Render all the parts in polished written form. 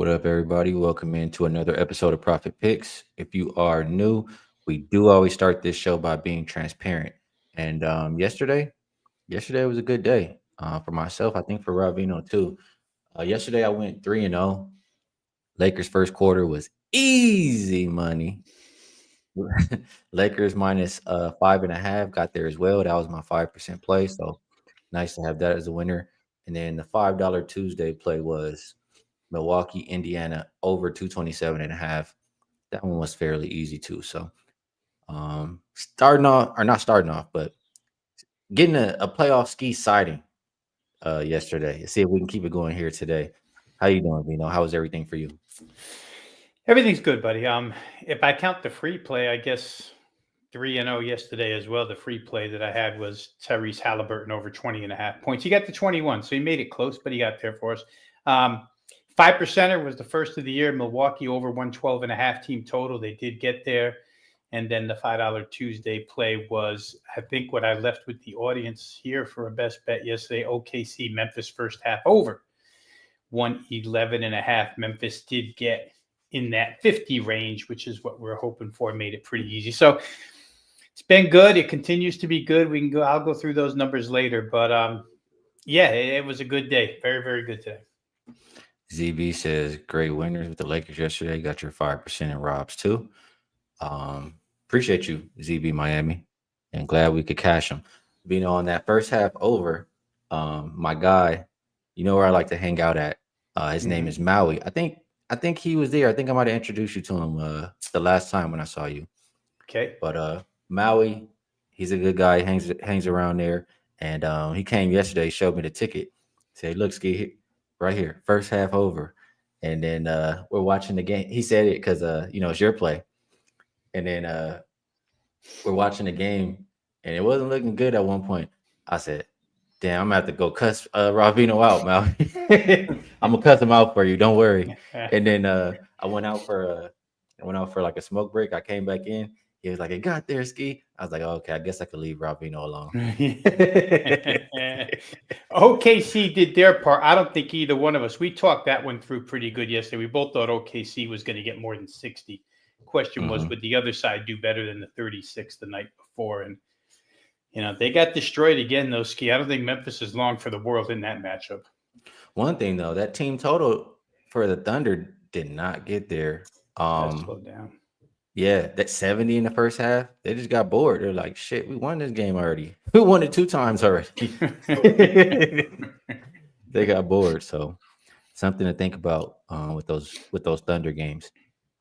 What up, everybody? Welcome into another episode of Profit Picks. If you are new, we do always start this show by being transparent. And yesterday was a good day for myself. I think for Veno too. Yesterday I went 3-0. Lakers first quarter was easy money. Lakers minus 5.5 got there as well. That was my 5% play. So nice to have that as a winner. And then the $5 Tuesday play was Milwaukee, Indiana over 227.5. That one was fairly easy too. So starting off, or not starting off, but getting a playoff Skee sighting yesterday. Let's see if we can keep it going here today. How you doing, Vino? How was everything for you? Everything's good, buddy. If I count the free play, I guess 3-0 yesterday as well. The free play that I had was Tyrese Halliburton over 20.5 points. He got to 21, so he made it close, but he got there for us. 5%er was the first of the year. Milwaukee over 112.5 team total. They did get there. And then the $5 Tuesday play was, I think, what I left with the audience here for a best bet yesterday. OKC Memphis first half over 111.5. Memphis did get in that 50 range, which is what we're hoping for. Made it pretty easy. So it's been good. It continues to be good. We can go. I'll go through those numbers later, but yeah, it was a good day. Very, very good today. ZB says great winners with the Lakers yesterday. Got your 5% in Robs too. Appreciate you, ZB Miami, and glad we could cash them. Vino on that first half over. My guy, you know where I like to hang out at. His name is Maui. I think he was there. I think I might have introduced you to him the last time when I saw you. Okay. But Maui, he's a good guy. Hangs around there, and he came yesterday. Showed me the ticket. Said, "Look, Ski, right here, first half over." And then we're watching the game. He said it because it's your play. And then we're watching the game, and it wasn't looking good at one point. I said, "Damn, I'm gonna have to go cuss Ravino out, Mal. I'm gonna cuss him out for you. Don't worry." And then I went out for like a smoke break. I came back in. He was like, "It got there, Ski." I was like, oh, "Okay, I guess I could leave Ravino alone." OKC did their part. I don't think either one of us. We talked that one through pretty good yesterday. We both thought OKC was going to get more than 60. Question was, would the other side do better than the 36 the night before? And they got destroyed again, though, Skee. I don't think Memphis is long for the world in that matchup. One thing though, that team total for the Thunder did not get there. That slowed down. Yeah, that 70 in the first half, they just got bored. They're like, shit, we won this game already. We won it 2 times already. They got bored. So something to think about with those Thunder games.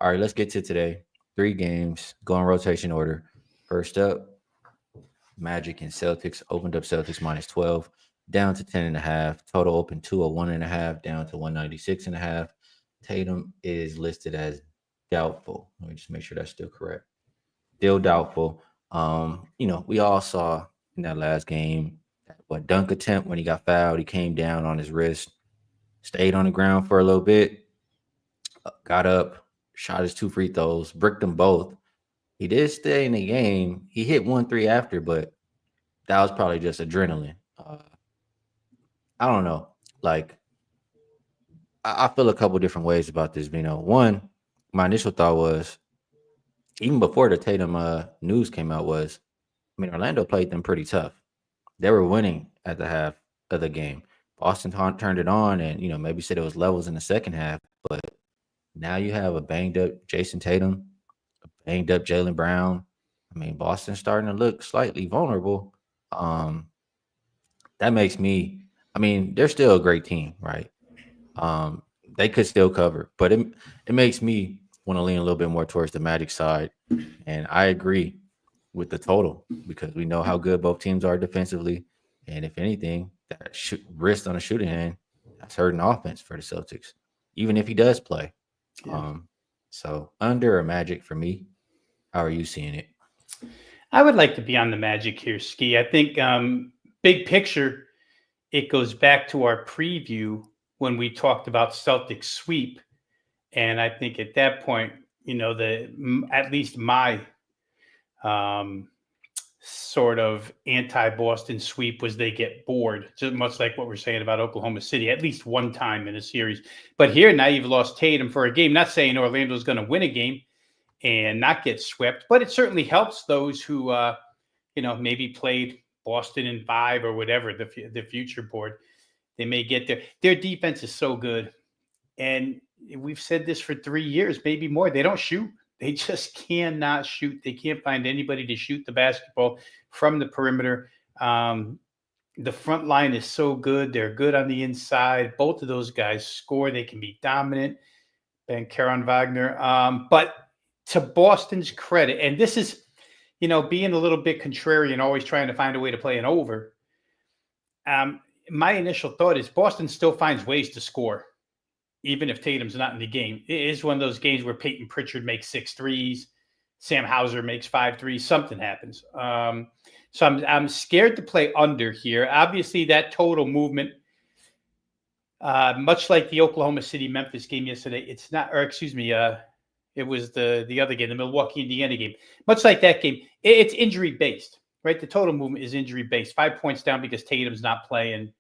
All right, let's get to today. 3 games, go in rotation order. First up, Magic and Celtics opened up Celtics minus 12, down to 10.5. Total open 201.5, down to 196.5. Tatum is listed as doubtful. Let me just make sure that's still correct. Still doubtful. We all saw in that last game what dunk attempt when he got fouled. He came down on his wrist, stayed on the ground for a little bit, got up, shot his 2 free throws, bricked them both. He did stay in the game. He hit 1-3 after, but that was probably just adrenaline. I don't know. Like, I feel a couple different ways about this. One, my initial thought was, even before the Tatum news came out, was, Orlando played them pretty tough. They were winning at the half of the game. Boston turned it on, and maybe said it was levels in the second half. But now you have a banged up Jason Tatum, a banged up Jaylen Brown. Boston's starting to look slightly vulnerable. That makes me. They're still a great team, right? They could still cover, but it makes me want to lean a little bit more towards the Magic side. And I agree with the total because we know how good both teams are defensively. And if anything, that wrist on a shooting hand, that's hurting offense for the Celtics, even if he does play. Yeah. So under or Magic for me. How are you seeing it? I would like to be on the Magic here, Skee. I think big picture, it goes back to our preview when we talked about Celtics sweep. And I think at that point, at least my sort of anti-Boston sweep was they get bored, just much like what we're saying about Oklahoma City, at least one time in a series. But here now you've lost Tatum for a game. Not saying Orlando's going to win a game and not get swept, but it certainly helps those who, maybe played Boston in 5 or whatever, the future board. They may get there. Their defense is so good. And we've said this for 3 years, maybe more. They don't shoot. They just cannot shoot. They can't find anybody to shoot the basketball from the perimeter. The front line is so good. They're good on the inside. Both of those guys score. They can be dominant. Bankeron Wagner. But to Boston's credit, and this is, being a little bit contrarian, always trying to find a way to play an over. My initial thought is Boston still finds ways to score, even if Tatum's not in the game. It is one of those games where Peyton Pritchard makes 6 threes, Sam Hauser makes 5 threes, something happens. So I'm scared to play under here. Obviously, that total movement, much like the Oklahoma City-Memphis game yesterday, it's not, or excuse me, it was the other game, the Milwaukee-Indiana game. Much like that game, it's injury-based, right? The total movement is injury-based. 5 points down because Tatum's not playing.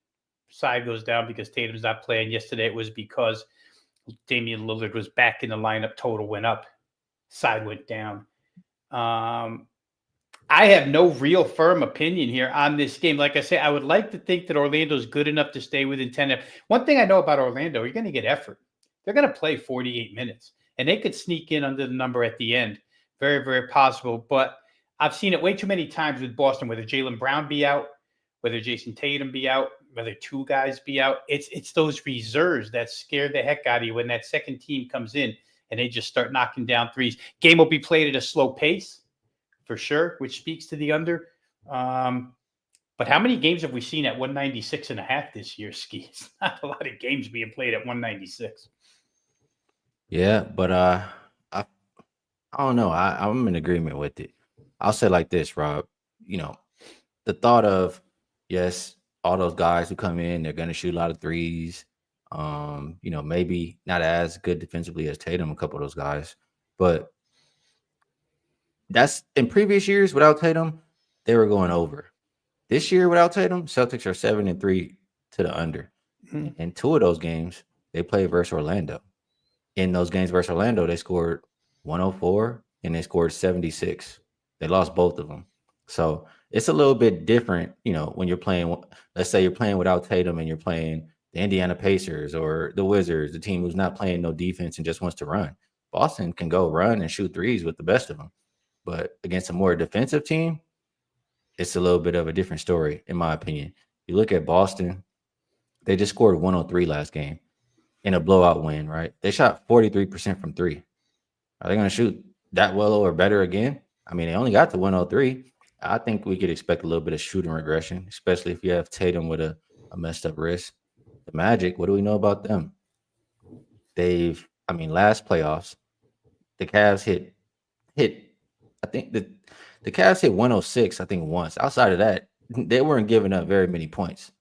Side goes down because Tatum's not playing. Yesterday it was because Damian Lillard was back in the lineup. Total went up. Side went down. I have no real firm opinion here on this game. Like I say, I would like to think that Orlando's good enough to stay within 10. One thing I know about Orlando, you're going to get effort. They're going to play 48 minutes, and they could sneak in under the number at the end. Very, very possible. But I've seen it way too many times with Boston, whether Jaylen Brown be out, whether Jason Tatum be out, whether 2 guys be out. It's those reserves that scare the heck out of you when that second team comes in and they just start knocking down threes. Game will be played at a slow pace, for sure, which speaks to the under. But how many games have we seen at 196.5 this year, Skee? It's not a lot of games being played at 196. Yeah, but I don't know. I'm in agreement with it. I'll say like this, Rob. The thought of, yes, all those guys who come in, they're going to shoot a lot of threes. Maybe not as good defensively as Tatum, a couple of those guys. But that's in previous years without Tatum, they were going over. This year without Tatum, Celtics are 7-3 to the under. Mm-hmm. And 2 of those games, they played versus Orlando. In those games versus Orlando, they scored 104 and they scored 76. They lost both of them. So it's a little bit different, when you're playing, let's say you're playing without Tatum and you're playing the Indiana Pacers or the Wizards, the team who's not playing no defense and just wants to run. Boston can go run and shoot threes with the best of them. But against a more defensive team, it's a little bit of a different story, in my opinion. You look at Boston, they just scored 103 last game in a blowout win, right? They shot 43% from 3. Are they going to shoot that well or better again? I mean, they only got to 103. I think we could expect a little bit of shooting regression, especially if you have Tatum with a messed up wrist. The Magic, what do we know about them? Last playoffs, the Cavs hit. I think the Cavs hit 106. I think once. Outside of that, they weren't giving up very many points.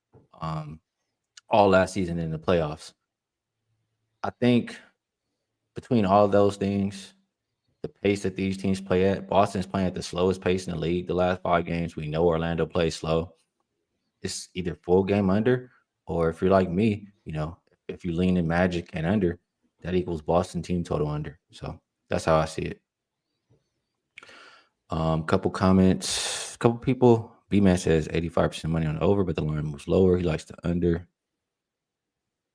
All last season in the playoffs. I think between all those things, the pace that these teams play at, Boston's playing at the slowest pace in the league the last 5 games. We know Orlando plays slow. It's either full game under, or if you're like me, if you lean in Magic and under, that equals Boston team total under. So that's how I see it. Couple comments, couple people. B-Man says 85% money on the over, but the line moves lower. He likes the under.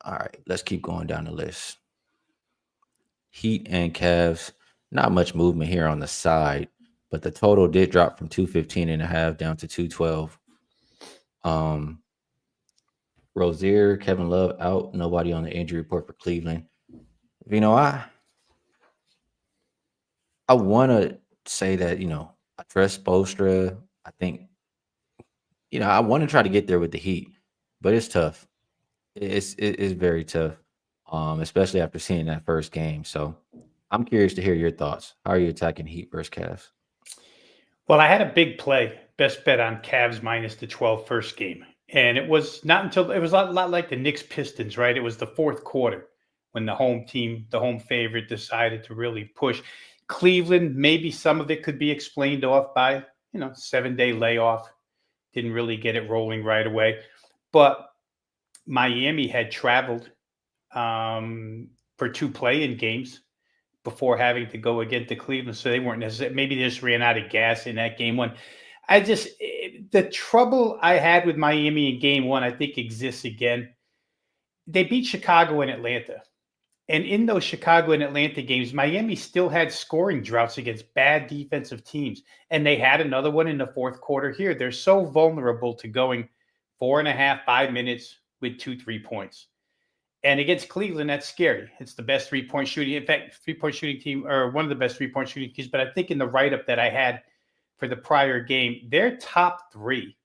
All right, let's keep going down the list. Heat and Cavs. Not much movement here on the side, but the total did drop from 215.5 down to 212. Rozier, Kevin Love out. Nobody on the injury report for Cleveland. I want to say that, I trust Spoelstra. I think, I want to try to get there with the Heat, but it's tough. It's very tough, especially after seeing that first game. So I'm curious to hear your thoughts. How are you attacking Heat versus Cavs? Well, I had a big play, best bet on Cavs minus the 12 first game. And it was not until it was a lot like the Knicks Pistons, right? It was the 4th quarter when the home team, the home favorite, decided to really push. Cleveland, maybe some of it could be explained off by 7-day layoff. Didn't really get it rolling right away. But Miami had traveled for 2 play-in games before having to go again to Cleveland. So they weren't necessarily, maybe they just ran out of gas in that game 1. The trouble I had with Miami in game 1, I think exists again. They beat Chicago and Atlanta. And in those Chicago and Atlanta games, Miami still had scoring droughts against bad defensive teams. And they had another one in the fourth quarter here. They're so vulnerable to going 4.5, 5 minutes with 2, 3 points. And against Cleveland, that's scary. It's the best 3-point shooting. In fact, 3-point shooting team, or one of the best 3-point shooting teams. But I think in the write-up that I had for the prior game, they're top 3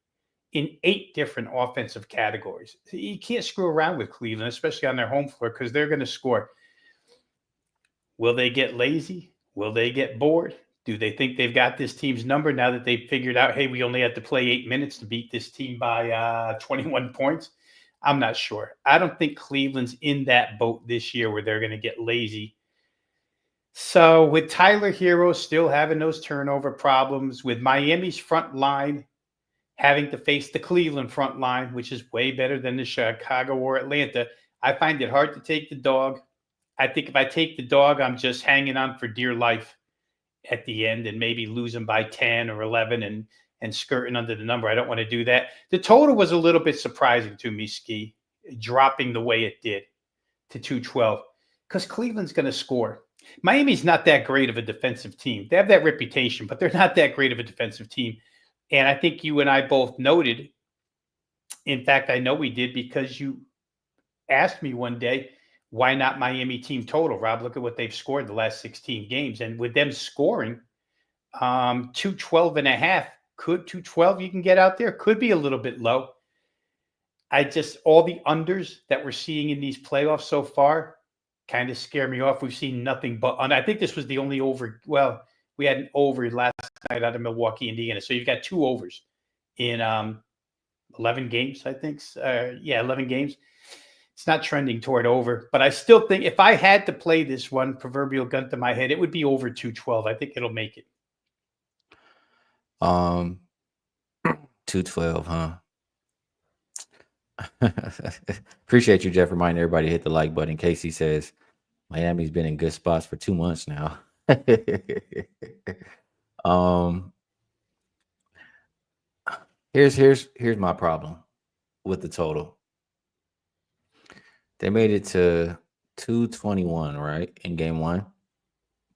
in 8 different offensive categories. You can't screw around with Cleveland, especially on their home floor, because they're going to score. Will they get lazy? Will they get bored? Do they think they've got this team's number now that they've figured out, hey, we only have to play 8 minutes to beat this team by 21 points? I'm not sure. I don't think Cleveland's in that boat this year where they're going to get lazy. So with Tyler Hero still having those turnover problems, with Miami's front line having to face the Cleveland front line, which is way better than the Chicago or Atlanta, I find it hard to take the dog. I think if I take the dog, I'm just hanging on for dear life at the end and maybe losing by 10 or 11 and skirting under the number. I don't want to do that. The total was a little bit surprising to me, Skee, dropping the way it did to 212, because Cleveland's going to score. Miami's not that great of a defensive team. They have that reputation, but they're not that great of a defensive team. And I think you and I both noted, in fact, I know we did, because you asked me one day, why not Miami team total? Rob, look at what they've scored the last 16 games. And with them scoring 212.5, could 212 you can get out there? Could be a little bit low. All the unders that we're seeing in these playoffs so far kind of scare me off. We've seen nothing but I think this was the only over. Well, we had an over last night out of Milwaukee, Indiana. So you've got 2 overs in 11 games, I think. 11 games. It's not trending toward over, but I still think if I had to play this one, proverbial gun to my head, it would be over 212. I think it'll make it. 212, huh? Appreciate you, Jeff, reminding everybody to hit the like button. Casey says Miami's been in good spots for 2 months now. Here's my problem with the total. They made it to 221, right, in game 1.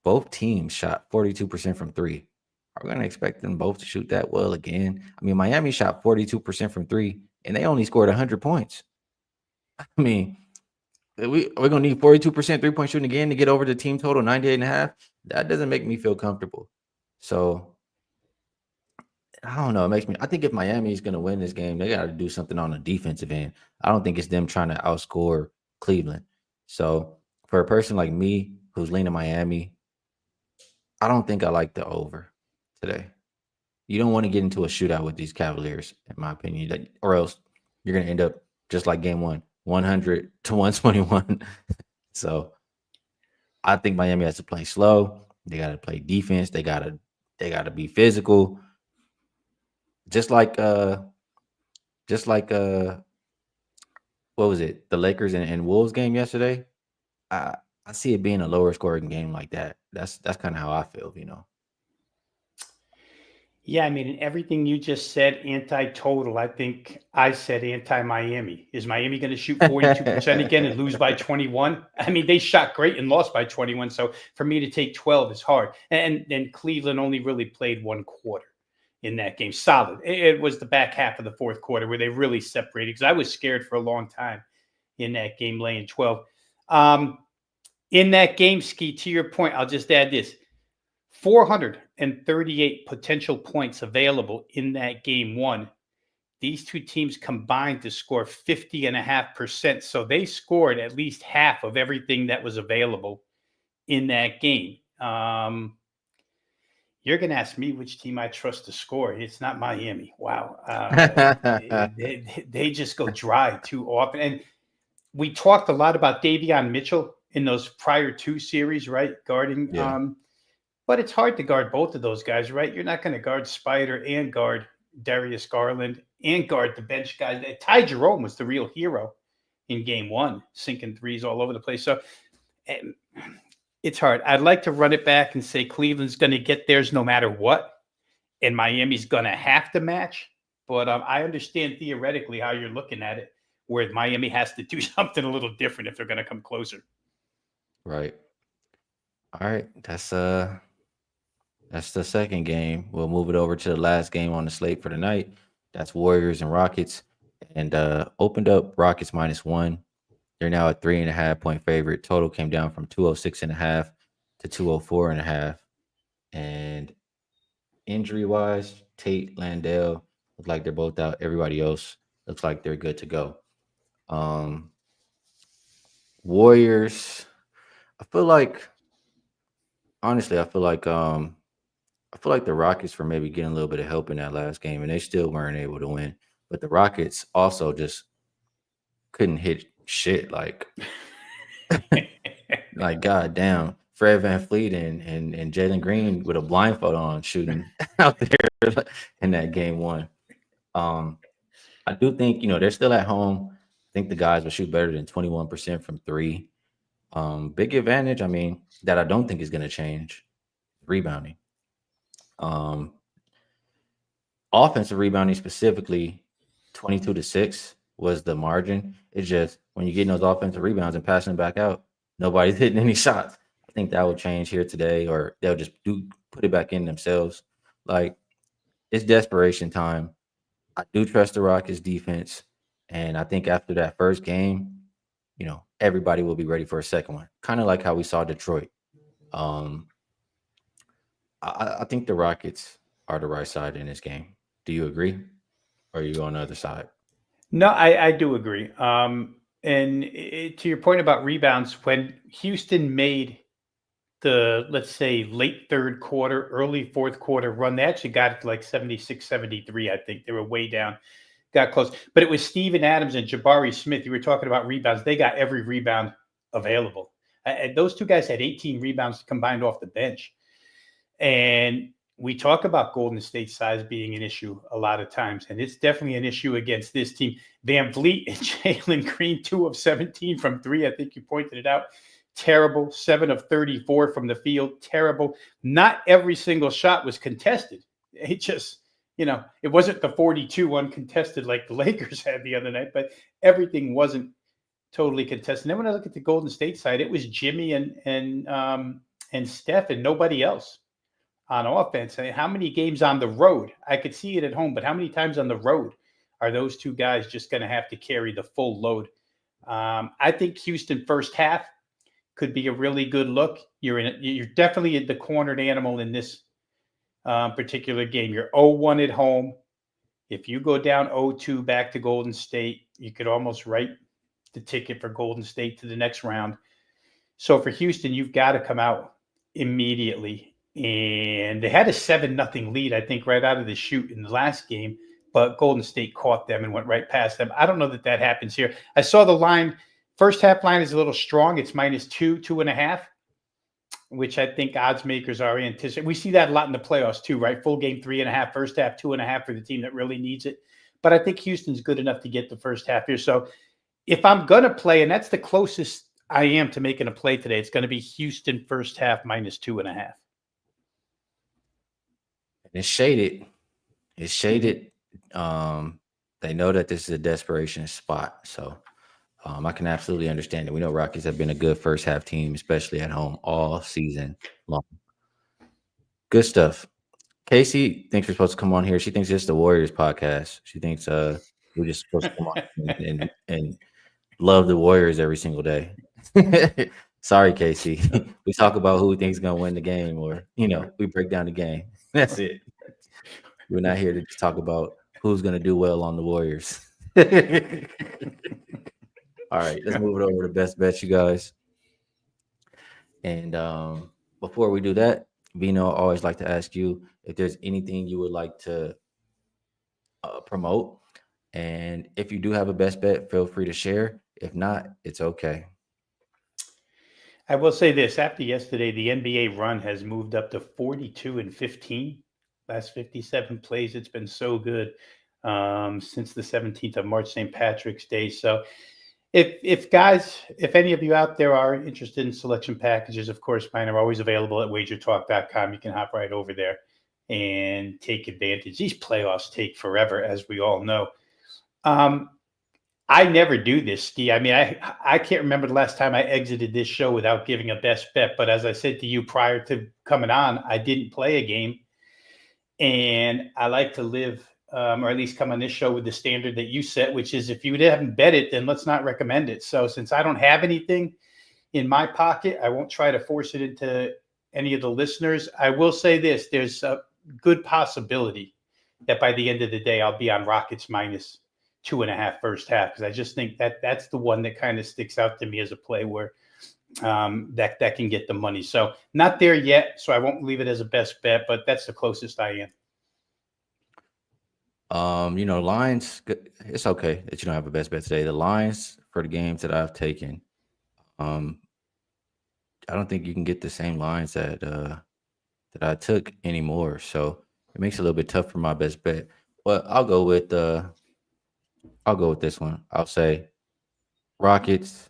Both teams shot 42% from 3. Are we going to expect them both to shoot that well again? I mean, Miami shot 42% from 3, and they only scored 100 points. I mean, we're going to need 42% 3-point shooting again to get over the team total 98.5. That doesn't make me feel comfortable. So, I don't know. I think if Miami is going to win this game, they got to do something on the defensive end. I don't think it's them trying to outscore Cleveland. So, for a person like me who's leaning Miami, I don't think I like the over today. You don't want to get into a shootout with these Cavaliers, in my opinion, or else you're going to end up just like game 1, 100 to 121. So I think Miami has to play slow. They got to play defense. They got to be physical. Just like what was it? The Lakers and Wolves game yesterday. I see it being a lower scoring game like that. That's kind of how I feel, Yeah, I mean, in everything you just said, anti-total, I think I said anti-Miami. Is Miami going to shoot 42% again and lose by 21? I mean, they shot great and lost by 21. So for me to take 12 is hard. And Cleveland only really played 1 quarter in that game. Solid. It was the back half of the fourth quarter where they really separated, because I was scared for a long time in that game, laying 12. In that game, Skee, to your point, I'll just add this. 438 potential points available in that game 1. These 2 teams combined to score 50.5%. So they scored at least half of everything that was available in that game. You're going to ask me which team I trust to score. It's not Miami. Wow. They just go dry too often. And we talked a lot about Davion Mitchell in those prior 2 series, right? Guarding. Yeah. but it's hard to guard both of those guys, right? You're not going to guard Spider and guard Darius Garland and guard the bench guys. Ty Jerome was the real hero in game one, sinking threes all over the place. So um, it's hard. I'd like to run it back and say Cleveland's going to get theirs no matter what, and Miami's going to have to match. But I understand theoretically how you're looking at it, where Miami has to do something a little different if they're going to come closer. Right. All right. That's the second game. We'll move it over to the last game on the slate for the night. That's Warriors and Rockets. And opened up Rockets -1. They're now a 3.5 point favorite. Total came down from 206.5 to 204.5. And injury wise, Tate, Landale look like they're both out. Everybody else looks like they're good to go. Um, Warriors. I feel like honestly, I feel like the Rockets were maybe getting a little bit of help in that last game, and they still weren't able to win. But the Rockets also just couldn't hit shit. Like goddamn, Fred Van Fleet and Jalen Green with a blindfold on shooting out there in that game one. Um, I do think they're still at home. I think the guys will shoot better than 21% from three. Big advantage. I mean, that I don't think is going to change. Rebounding. Um, Offensive rebounding specifically, 22-6 was the margin. It's just when you're getting those offensive rebounds and passing them back out, nobody's hitting any shots. I think that will change here today, or they'll just put it back in themselves. Like it's desperation time. I do trust the Rockets defense, and I think after that first game, everybody will be ready for a second one. Kind of like how we saw Detroit. Um, I think the Rockets are the right side in this game. Do you agree? Or are you on the other side? No, I do agree. And to your point about rebounds, when Houston made the, let's say, late third quarter, early fourth quarter run, they actually got it to like 76, 73, I think. They were way down, got close. But it was Steven Adams and Jabari Smith. You were talking about rebounds. They got every rebound available. And those two guys had 18 rebounds combined off the bench. And we talk about Golden State size being an issue a lot of times, and it's definitely an issue against this team. Van Vliet and Jalen Green, 2 of 17 from three. I think you pointed it out. Terrible. 7 of 34 from the field. Terrible. Not every single shot was contested. It just, it wasn't the 42 uncontested like the Lakers had the other night, but everything wasn't totally contested. And then when I look at the Golden State side, it was Jimmy and Steph and nobody else on offense. I mean, how many games on the road? I could see it at home, but how many times on the road are those two guys just going to have to carry the full load? I think Houston first half could be a really good look. You're definitely the cornered animal in this particular game. You're 0-1 at home. If you go down 0-2 back to Golden State, you could almost write the ticket for Golden State to the next round. So for Houston, you've got to come out immediately. And they had a 7-0 lead, I think, right out of the chute in the last game, but Golden State caught them and went right past them. I don't know that happens here. I saw the line. First half line is a little strong. It's -2, 2.5, which I think odds makers are anticipating. We see that a lot in the playoffs too, right? Full game 3.5, first half 2.5 for the team that really needs it. But I think Houston's good enough to get the first half here. So if I'm going to play, and that's the closest I am to making a play today, it's going to be Houston first half -2.5. It's shaded. It's shaded. They know that this is a desperation spot. So I can absolutely understand it. We know Rockets have been a good first half team, especially at home all season long. Good stuff. Casey thinks we're supposed to come on here. She thinks it's the Warriors podcast. She thinks we're just supposed to come on and love the Warriors every single day. Sorry, Casey. We talk about who we think is going to win the game, or we break down the game. That's it. We're not here to just talk about who's going to do well on the Warriors. All right, let's move it over to best bets, you guys. And before we do that, Veno, I always like to ask you if there's anything you would like to promote. And if you do have a best bet, feel free to share. If not, it's okay. I will say this: after yesterday, the NBA run has moved up to 42-15. Last 57 plays, it's been so good since the 17th of March, St. Patrick's Day. So, if guys, if any of you out there are interested in selection packages, of course, mine are always available at wagertalk.com. You can hop right over there and take advantage. These playoffs take forever, as we all know. I never do this, Skee. I mean, I can't remember the last time I exited this show without giving a best bet. But as I said to you prior to coming on, I didn't play a game, and I like to live, or at least come on this show with the standard that you set, which is if you haven't bet it, then let's not recommend it. So since I don't have anything in my pocket, I won't try to force it into any of the listeners. I will say this: there's a good possibility that by the end of the day, I'll be on Rockets minus 2.5 first half, because I just think that's the one that kind of sticks out to me as a play where that can get the money. So not there yet, so I won't leave it as a best bet, but that's the closest I am. Lines, it's okay that you don't have a best bet today. The lines for the games that I've taken, I don't think you can get the same lines that I took anymore. So it makes it a little bit tough for my best bet. But I'll go with this one. I'll say Rockets.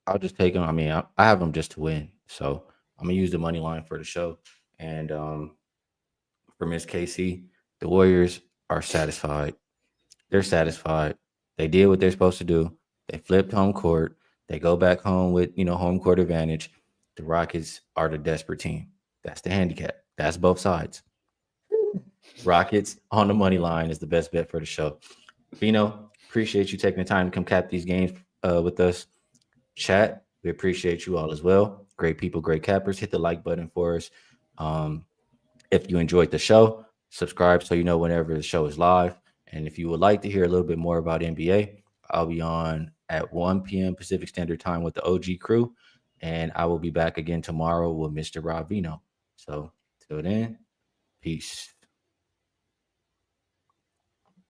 I'll just take them. I mean, I have them just to win. So I'm gonna use the money line for the show. And for Miss KC, the Warriors are satisfied. They're satisfied. They did what they're supposed to do. They flipped home court. They go back home with home court advantage. The Rockets are the desperate team. That's the handicap. That's both sides. Rockets on the money line is the best bet for the show. Veno, appreciate you taking the time to come cap these games with us. Chat, we appreciate you all as well. Great people, great cappers. Hit the like button for us. If you enjoyed the show, subscribe so you know whenever the show is live. And if you would like to hear a little bit more about NBA, I'll be on at 1 p.m. Pacific Standard Time with the OG crew. And I will be back again tomorrow with Mr. Rob Veno. So till then, peace.